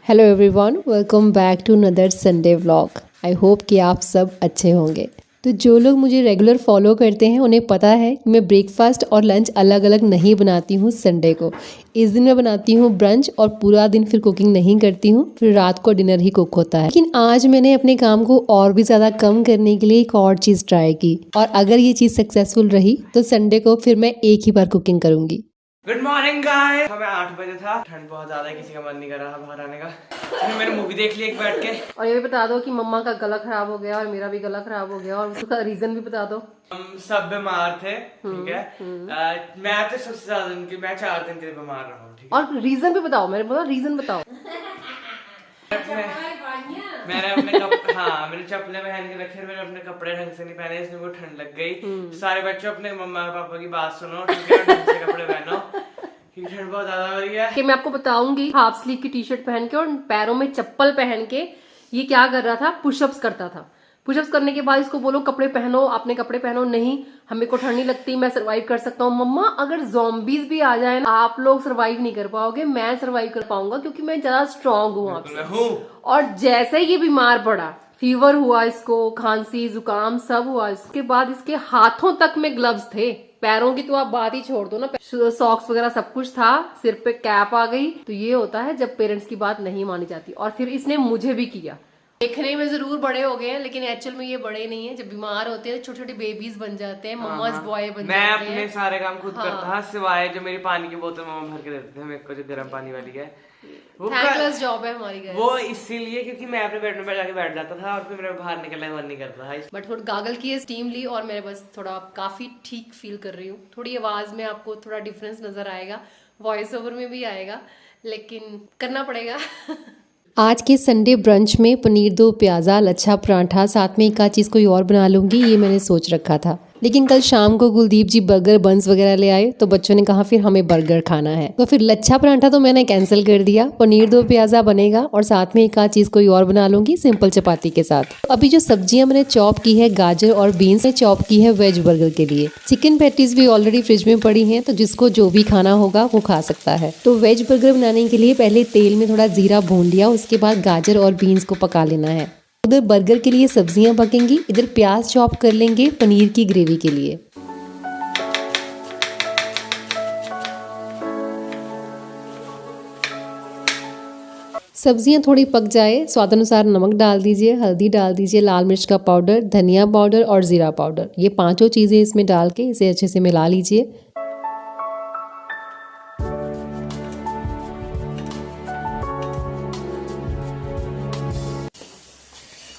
Hello everyone, welcome back to another Sunday vlog. I hope कि आप सब अच्छे होंगे। तो जो लोग मुझे रेगुलर फॉलो करते हैं उन्हें पता है कि मैं ब्रेकफास्ट और लंच अलग अलग नहीं बनाती हूँ संडे को। इस दिन मैं बनाती हूँ ब्रंच और पूरा दिन फिर कुकिंग नहीं करती हूँ, फिर रात को डिनर ही कुक होता है। लेकिन आज मैंने अपने काम को और भी ज़्यादा कम करने के लिए एक और चीज़ ट्राई की, और अगर ये चीज़ सक्सेसफुल रही तो संडे को फिर मैं एक ही बार कुकिंग करूँगी। Good morning guys. हमें 8 बजे था, ठंड बहुत ज्यादा है, किसी का मन नहीं कर रहा बाहर आने का। फिर मैंने मूवी देख ली एक बैठ के। और ये भी बता दो कि मम्मा का गला खराब हो गया और मेरा भी गला खराब हो गया, और उसका रीजन भी बता दो। हम सब बीमार थे, ठीक है। मैं तो सबसे ज्यादा दिन की, मैं 4 दिन के लिए बीमार रहा हूँ, ठीक है। और रीजन भी बताओ, मेरे बोला रीजन बताओ। मैंने मैंने चप्पलें पहन के रखे, मैंने अपने कपड़े ढंग से नहीं पहने, इसलिए वो ठंड लग गई। सारे बच्चों अपने मम्मा पापा की बात सुनो, ठीक है, ढंग से कपड़े पहनो, क्योंकि ठंड बहुत ज्यादा हो रही है। कि मैं आपको बताऊंगी, हाफ स्लीव की टी शर्ट पहन के और पैरों में चप्पल पहन के ये क्या कर रहा था, पुशअप्स करता था। पुशअप्स करने के बाद इसको बोलो कपड़े पहनो, अपने कपड़े पहनो, नहीं हमें को ठंड नहीं लगती, मैं सरवाइव कर सकता हूँ। मम्मा अगर ज़ॉम्बीज भी आ जाए ना, आप लोग सरवाइव नहीं कर पाओगे, मैं सरवाइव कर पाऊंगा क्योंकि मैं ज्यादा स्ट्रांग हूँ आपसे। और जैसे ही ये बीमार पड़ा, फीवर हुआ इसको, खांसी जुकाम सब हुआ, इसके बाद इसके हाथों तक में ग्लव्स थे, पैरों की तो आप बात ही छोड़ दो ना, सॉक्स वगैरह सब कुछ था, सिर पे कैप आ गई। तो ये होता है जब पेरेंट्स की बात नहीं मानी जाती, और फिर इसने मुझे भी किया। देखने में जरूर बड़े हो गए हैं, लेकिन एक्चुअल में ये बड़े नहीं है। जब बीमार होते हैं छोटे छोटे बेबीज बन जाते हैं, मम्माज बॉय बन जाते हैं। मैं अपने सारे काम खुद करता था, सिवाय जो मेरी पानी की बोतल मम्मा भर के देते थे मेरे को, जो गर्म पानी वाली है, वो थैंकलेस जॉब है हमारी guys। वो इसीलिए क्योंकि मैं अपने बेड में जाके बैठ जाता था और फिर मेरा बाहर निकलने का मन नहीं करता था। बट थोड़ा गागल की स्टीम ली और मैं बस थोड़ा काफी ठीक फील कर रही हूँ। थोड़ी आवाज में आपको थोड़ा डिफरेंस नजर आएगा, वॉइस ओवर में भी आएगा, लेकिन करना पड़ेगा। आज के संडे ब्रंच में पनीर दो प्याज़ा, लच्छा पराठा, साथ में एक आध चीज़ कोई और बना लूँगी, ये मैंने सोच रखा था। लेकिन कल शाम को कुलदीप जी बर्गर बंस वगैरह ले आए, तो बच्चों ने कहा फिर हमें बर्गर खाना है, तो फिर लच्छा पराठा तो मैंने कैंसिल कर दिया। पनीर दो प्याज़ा बनेगा और साथ में एक आध चीज़ कोई और बना लूँगी सिंपल चपाती के साथ। अभी जो सब्जियां मैंने चॉप की है, गाजर और बीन्स ने चॉप की है वेज बर्गर के लिए। चिकन पैटीज भी ऑलरेडी फ्रिज में पड़ी हैं, तो जिसको जो भी खाना होगा वो खा सकता है। तो वेज बर्गर बनाने के लिए पहले तेल में थोड़ा जीरा भून लिया, उसके बाद गाजर और बीन्स को पका लेना है। उधर बर्गर के लिए सब्जियां पकेंगी, इधर प्याज चॉप कर लेंगे पनीर की ग्रेवी के लिए। सब्जियां थोड़ी पक जाए, स्वादानुसार नमक डाल दीजिए, हल्दी डाल दीजिए, लाल मिर्च का पाउडर, धनिया पाउडर और जीरा पाउडर, ये पांचों चीजें इसमें डाल के इसे अच्छे से मिला लीजिए।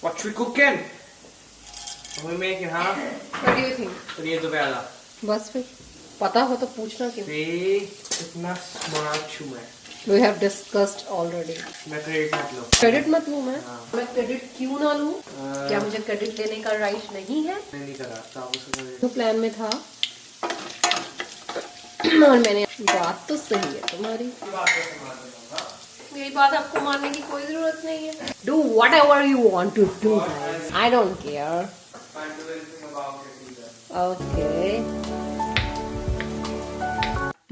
What we cooking? We making, huh? What do you think? Paneer दो प्याज़ा। बस फिर पता हो तो पूछना क्यों? इतना स्मार्ट हूँ मैं। We have discussed already. मैं क्रेडिट मत लो। क्रेडिट मत लूँ मैं क्रेडिट क्यों ना लूँ? क्या मुझे क्रेडिट लेने का राइट नहीं है? मैं नहीं करा था, तो प्लान में था और मैंने, बात तो सही है तुम्हारी, मेरी बात आपको मानने की कोई जरूरत नहीं है। Do whatever you want to do, guys. I don't care. Okay.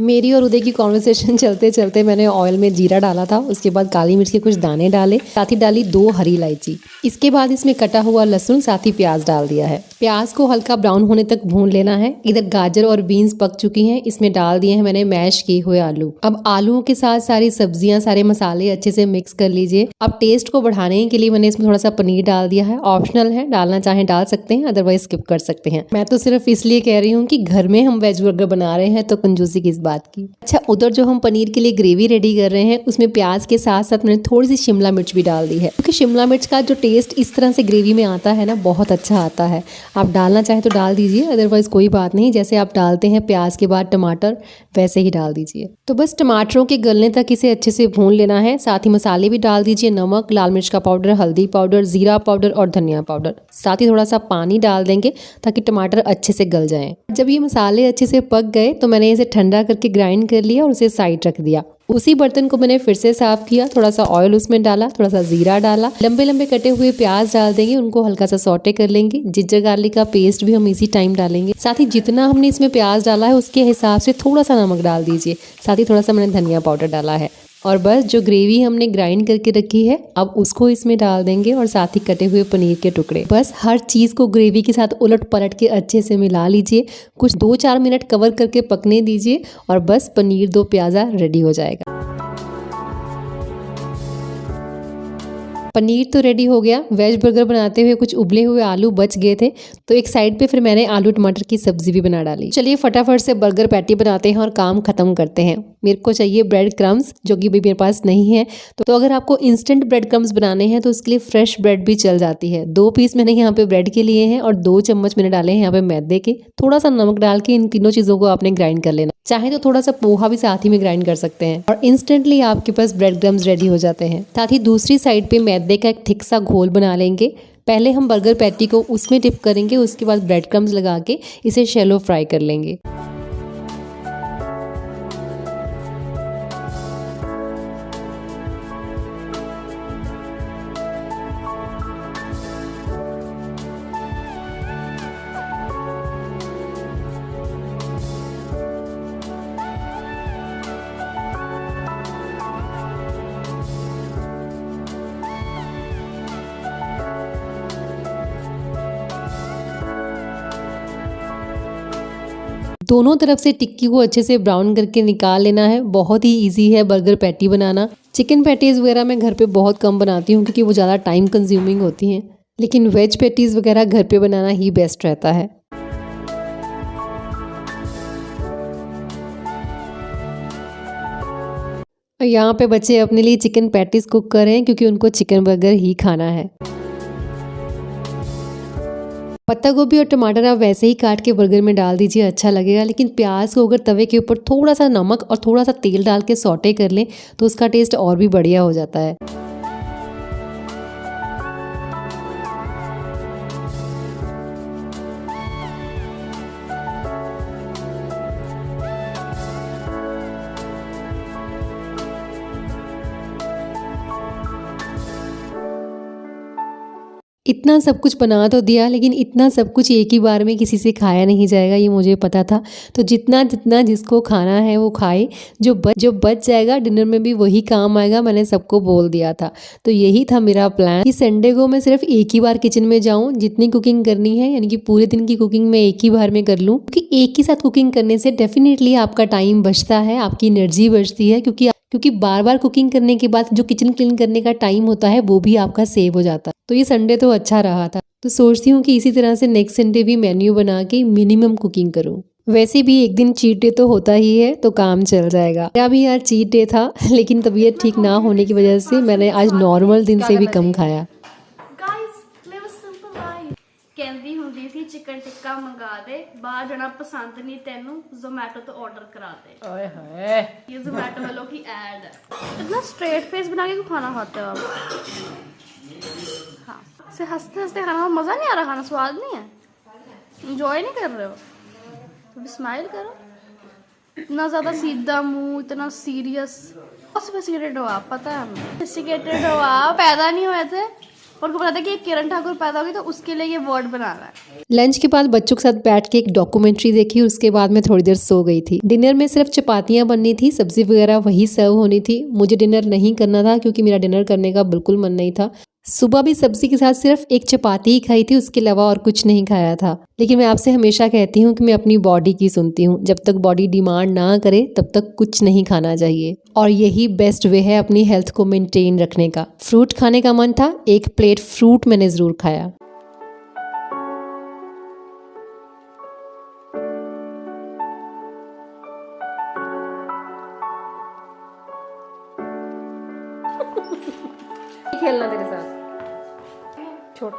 मेरी और उदय की कॉन्वर्सेशन चलते चलते मैंने ऑयल में जीरा डाला था, उसके बाद काली मिर्च के कुछ दाने डाले, साथ ही डाली 2 हरी इलायची। इसके बाद इसमें कटा हुआ लहसुन, साथ ही प्याज डाल दिया है। प्याज को हल्का ब्राउन होने तक भून लेना है। इधर गाजर और बीन्स पक चुकी हैं, इसमें डाल दिए हैं मैंने मैश किए हुए आलू। अब आलूओं के साथ सारी सब्जियां, सारे मसाले अच्छे से मिक्स कर लीजिए। अब टेस्ट को बढ़ाने के लिए मैंने इसमें थोड़ा सा पनीर डाल दिया है, ऑप्शनल है, डालना चाहें डाल सकते हैं, अदरवाइज स्किप कर सकते हैं। मैं तो सिर्फ इसलिए कह रही हूँ कि घर में हम वेज बर्गर बना रहे हैं, तो कंजूसी किस बात की। अच्छा, उधर जो हम पनीर के लिए ग्रेवी रेडी कर रहे हैं, उसमें प्याज के साथ साथ मैंने थोड़ी सी शिमला मिर्च भी डाल दी है, क्योंकि शिमला मिर्च का जो टेस्ट इस तरह से ग्रेवी में आता है ना, बहुत अच्छा आता है। आप डालना चाहें तो डाल दीजिए, अदरवाइज कोई बात नहीं। जैसे आप डालते हैं प्याज के बाद टमाटर, वैसे ही डाल दीजिए। तो बस टमाटरों के गलने तक इसे अच्छे से भून लेना है। साथ ही मसाले भी डाल दीजिए, नमक, लाल मिर्च का पाउडर, हल्दी पाउडर, जीरा पाउडर और धनिया पाउडर। साथ ही थोड़ा सा पानी डाल देंगे ताकि टमाटर अच्छे से गल जाएं। जब ये मसाले अच्छे से पक गए तो मैंने इसे ठंडा करके ग्राइंड कर लिया और उसे साइड रख दिया। उसी बर्तन को मैंने फिर से साफ किया, थोड़ा सा ऑयल उसमें डाला, थोड़ा सा जीरा डाला, लंबे लंबे कटे हुए प्याज डाल देंगे, उनको हल्का सा सौटे कर लेंगे। जिंजर गार्लिक का पेस्ट भी हम इसी टाइम डालेंगे। साथ ही जितना हमने इसमें प्याज डाला है उसके हिसाब से थोड़ा सा नमक डाल दीजिए। साथ ही थोड़ा सा मैंने धनिया पाउडर डाला है। और बस जो ग्रेवी हमने ग्राइंड करके रखी है अब उसको इसमें डाल देंगे और साथ ही कटे हुए पनीर के टुकड़े। बस हर चीज़ को ग्रेवी के साथ उलट पलट के अच्छे से मिला लीजिए, कुछ 2-4 मिनट कवर करके पकने दीजिए और बस पनीर दो प्याज़ा रेडी हो जाएगा। पनीर तो रेडी हो गया। वेज बर्गर बनाते हुए कुछ उबले हुए आलू बच गए थे तो एक साइड पे फिर मैंने आलू टमाटर की सब्जी भी बना डाली। चलिए फटाफट से बर्गर पैटी बनाते हैं और काम खत्म करते हैं। मेरे को चाहिए ब्रेड क्रम्स जो कि भी मेरे पास नहीं है, तो अगर आपको इंस्टेंट ब्रेड क्रम्स बनाने हैं तो उसके लिए फ्रेश ब्रेड भी चल जाती है। 2 पीस मैंने यहाँ पे ब्रेड के लिए हैं और 2 चम्मच मैंने डाले हैं यहाँ पे मैदे के। थोड़ा सा नमक डाल के इन तीनों चीज़ों को आपने ग्राइंड कर लेना, चाहे तो थोड़ा सा पोहा भी साथ ही में ग्राइंड कर सकते हैं और इंस्टेंटली आपके पास ब्रेड क्रम्स रेडी हो जाते हैं। साथ ही दूसरी साइड पे मैदे का एक थिक सा घोल बना लेंगे। पहले हम बर्गर पैटी को उसमें डिप करेंगे, उसके बाद ब्रेड क्रम्स लगा के इसे शैलो फ्राई कर लेंगे। दोनों तरफ से टिक्की को अच्छे से ब्राउन करके निकाल लेना है। बहुत ही इजी है बर्गर पैटी बनाना। चिकन पैटीज़ वगैरह मैं घर पे बहुत कम बनाती हूँ क्योंकि वो ज़्यादा टाइम कंज्यूमिंग होती हैं, लेकिन वेज पैटीज़ वगैरह घर पे बनाना ही बेस्ट रहता है। और यहाँ पे बच्चे अपने लिए चिकन पैटीज़ कुक कर रहे हैं क्योंकि उनको चिकन बर्गर ही खाना है। पत्ता गोभी और टमाटर आप वैसे ही काट के बर्गर में डाल दीजिए, अच्छा लगेगा, लेकिन प्याज को अगर तवे के ऊपर थोड़ा सा नमक और थोड़ा सा तेल डाल के सौटे कर लें तो उसका टेस्ट और भी बढ़िया हो जाता है। इतना सब कुछ बना तो दिया, लेकिन इतना सब कुछ एक ही बार में किसी से खाया नहीं जाएगा, ये मुझे पता था। तो जितना जितना जिसको खाना है वो खाए, जो बच जाएगा डिनर में भी वही काम आएगा, मैंने सबको बोल दिया था। तो यही था मेरा प्लान कि संडे को मैं सिर्फ एक ही बार किचन में जाऊँ, जितनी कुकिंग करनी है यानी कि पूरे दिन की कुकिंग मैं एक ही बार में कर लूँ, क्योंकि एक ही साथ कुकिंग करने से डेफिनेटली आपका टाइम बचता है, आपकी एनर्जी बचती है, क्योंकि बार बार कुकिंग करने के बाद जो किचन क्लीन करने का टाइम होता है वो भी आपका सेव हो जाता है। तो ये संडे तो अच्छा रहा था। तो सोचती हूँ कि इसी तरह से नेक्स्ट संडे भी मेन्यू बना के मिनिमम कुकिंग करूँ। वैसे भी एक दिन चीट डे तो होता ही है तो काम चल जाएगा। मेरा भी यार चीट डे था, लेकिन तबीयत ठीक ना होने की वजह से मैंने आज नॉर्मल दिन से भी कम खाया। ਕਹਿੰਦੀ ਹੁੰਦੀ ਸੀ चिकन टिक्का मंगा दे, बाहर जाना पसंद नहीं तेनू, जोमैटो तो ऑर्डर करा दे। ओए होए, ये जोमैटो वालों की ऐड है। इतना स्ट्रेट फेस बना के क्यों खाना खाते हो आप? हाँ, से हंसते हंसते खाना में मज़ा नहीं आ रहा, खाना स्वाद नहीं है, इंजॉय नहीं कर रहे हो, तो भी स्माइल करो। इतना ज़्यादा सीधा मुंह, इतना सीरियस, सोफिस्टिकेटेड हो आप, पता है हमें। सोफिस्टिकेटेड हो आप, पैदा नहीं हुए थे और को पता था कि किरण ठाकुर पैदा होगी तो उसके लिए ये वर्ड बनाना है। लंच के बाद बच्चों के साथ बैठ के एक डॉक्यूमेंट्री देखी, उसके बाद मैं थोड़ी देर सो गई थी। डिनर में सिर्फ चपातियां बननी थी, सब्जी वगैरह वही सर्व होनी थी। मुझे डिनर नहीं करना था क्योंकि मेरा डिनर करने का बिल्कुल मन नहीं था। सुबह भी सब्जी के साथ सिर्फ एक चपाती ही खाई थी, उसके अलावा और कुछ नहीं खाया था। लेकिन मैं आपसे हमेशा कहती हूँ कि मैं अपनी बॉडी की सुनती हूँ। जब तक बॉडी डिमांड ना करे तब तक कुछ नहीं खाना चाहिए, और यही बेस्ट वे है अपनी हेल्थ को मेंटेन रखने का। फ्रूट खाने का मन था, एक प्लेट फ्रूट मैंने ज़रूर खाया। खेलना तेरे साथ छोड़।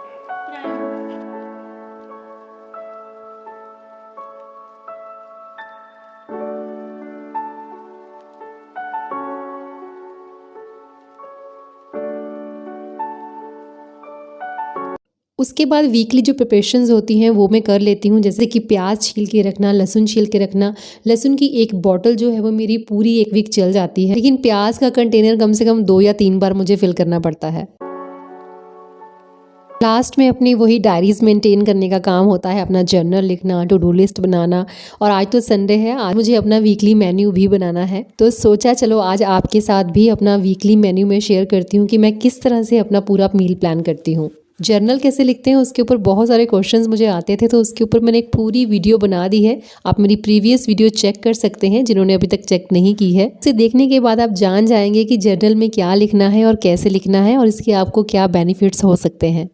उसके बाद वीकली जो प्रिपरेशंस होती हैं वो मैं कर लेती हूँ, जैसे कि प्याज छील के रखना, लहसुन छील के रखना। लहसुन की एक बॉटल जो है वो मेरी पूरी एक वीक चल जाती है, लेकिन प्याज का कंटेनर कम से कम 2 या 3 बार मुझे फिल करना पड़ता है। लास्ट में अपनी वही डायरीज मेंटेन करने का काम होता है, अपना जर्नल लिखना, टू डू लिस्ट बनाना। और आज तो संडे है, आज मुझे अपना वीकली मेन्यू भी बनाना है, तो सोचा चलो आज आपके साथ भी अपना वीकली मेन्यू में शेयर करती हूँ कि मैं किस तरह से अपना पूरा मील प्लान करती हूँ। जर्नल कैसे लिखते हैं उसके ऊपर बहुत सारे क्वेश्चंस मुझे आते थे, तो उसके ऊपर मैंने एक पूरी वीडियो बना दी है। आप मेरी प्रीवियस वीडियो चेक कर सकते हैं जिन्होंने अभी तक चेक नहीं की है। इसे देखने के बाद आप जान जाएंगे कि जर्नल में क्या लिखना है और कैसे लिखना है और इसके आपको क्या बेनिफिट्स हो सकते हैं।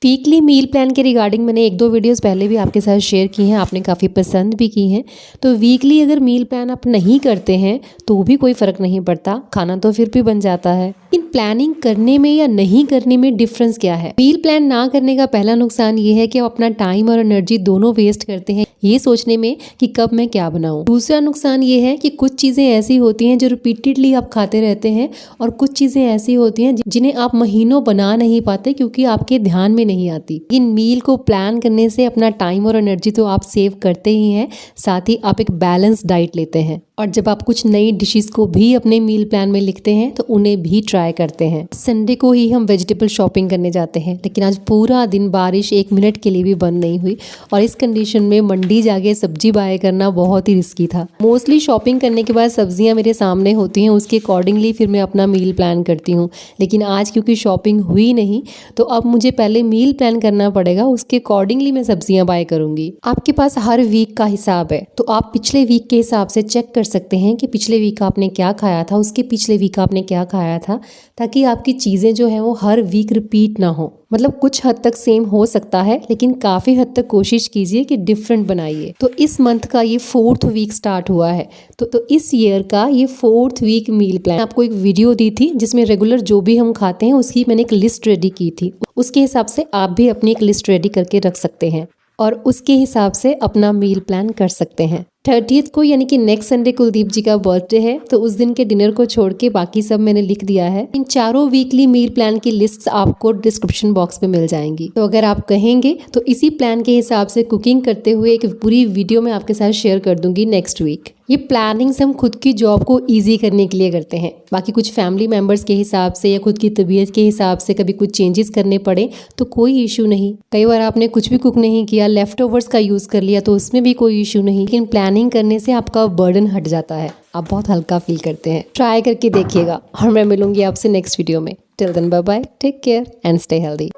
वीकली मील प्लान के रिगार्डिंग मैंने 1-2 वीडियोस पहले भी आपके साथ शेयर की हैं, आपने काफ़ी पसंद भी की हैं। तो वीकली अगर मील प्लान आप नहीं करते हैं तो भी कोई फ़र्क नहीं पड़ता, खाना तो फिर भी बन जाता है। लेकिन प्लानिंग करने में या नहीं करने में डिफरेंस क्या है? मील प्लान ना करने का पहला नुकसान ये है कि आप अपना टाइम और एनर्जी दोनों वेस्ट करते हैं ये सोचने में कि कब मैं क्या बनाऊं। दूसरा नुकसान ये है कि कुछ चीज़ें ऐसी होती हैं जो रिपीटेडली आप खाते रहते हैं और कुछ चीज़ें ऐसी होती हैं जिन्हें आप महीनों बना नहीं पाते क्योंकि आपके ध्यान में नहीं आती। इन मील को प्लान करने से अपना टाइम और एनर्जी तो आप सेव करते ही हैं, साथ ही आप एक बैलेंस डाइट लेते हैं। और जब आप कुछ नई डिशेस को भी अपने मील प्लान में लिखते हैं तो उन्हें भी ट्राई करते हैं। संडे को ही हम वेजिटेबल शॉपिंग करने जाते हैं, लेकिन आज पूरा दिन बारिश 1 मिनट के लिए भी बंद नहीं हुई और इस कंडीशन में मंडी जाके सब्जी बाय करना बहुत ही रिस्की था। मोस्टली शॉपिंग करने के बाद सब्जियां मेरे सामने होती हैं, उसके अकॉर्डिंगली फिर मैं अपना मील प्लान करती हूँ। लेकिन आज क्योंकि शॉपिंग हुई नहीं तो अब मुझे पहले मील प्लान करना पड़ेगा, उसके अकॉर्डिंगली मैं सब्जियां बाय करूंगी। आपके पास हर वीक का हिसाब है तो आप पिछले वीक के हिसाब से चेक कर सकते हैं कि पिछले वीक आपने क्या खाया था, उसके पिछले वीक आपने क्या खाया था, ताकि आपकी चीज़ें जो हैं वो हर वीक रिपीट ना हो। मतलब कुछ हद तक सेम हो सकता है लेकिन काफ़ी हद तक कोशिश कीजिए कि डिफरेंट बनाइए। तो इस मंथ का ये 4th वीक स्टार्ट हुआ है तो इस ईयर का ये 4th वीक मील प्लान। आपको एक वीडियो दी थी जिसमें रेगुलर जो भी हम खाते हैं उसकी मैंने एक लिस्ट रेडी की थी, उसके हिसाब से आप भी अपनी एक लिस्ट रेडी करके रख सकते हैं और उसके हिसाब से अपना मील प्लान कर सकते हैं। 30th को यानी कि नेक्स्ट संडे कुलदीप जी का बर्थडे है, तो उस दिन के डिनर को छोड़ के बाकी सब मैंने लिख दिया है। इन चारों वीकली मील प्लान की लिस्ट्स आपको डिस्क्रिप्शन बॉक्स में मिल जाएंगी। तो अगर आप कहेंगे तो इसी प्लान के हिसाब से कुकिंग करते हुए एक पूरी वीडियो मैं आपके साथ शेयर कर दूंगी नेक्स्ट वीक। ये प्लानिंग्स हम खुद की जॉब को इजी करने के लिए करते हैं, बाकी कुछ फैमिली मेंबर्स के हिसाब से या खुद की तबीयत के हिसाब से कभी कुछ चेंजेस करने पड़े तो कोई इशू नहीं। कई बार आपने कुछ भी कुक नहीं किया, लेफ्ट ओवर्स का यूज़ कर लिया तो उसमें भी कोई इशू नहीं। लेकिन प्लानिंग करने से आपका बर्डन हट जाता है, आप बहुत हल्का फील करते हैं। ट्राई करके देखिएगा और मैं मिलूंगी आपसे नेक्स्ट वीडियो में। Till then bye bye, take care and stay healthy.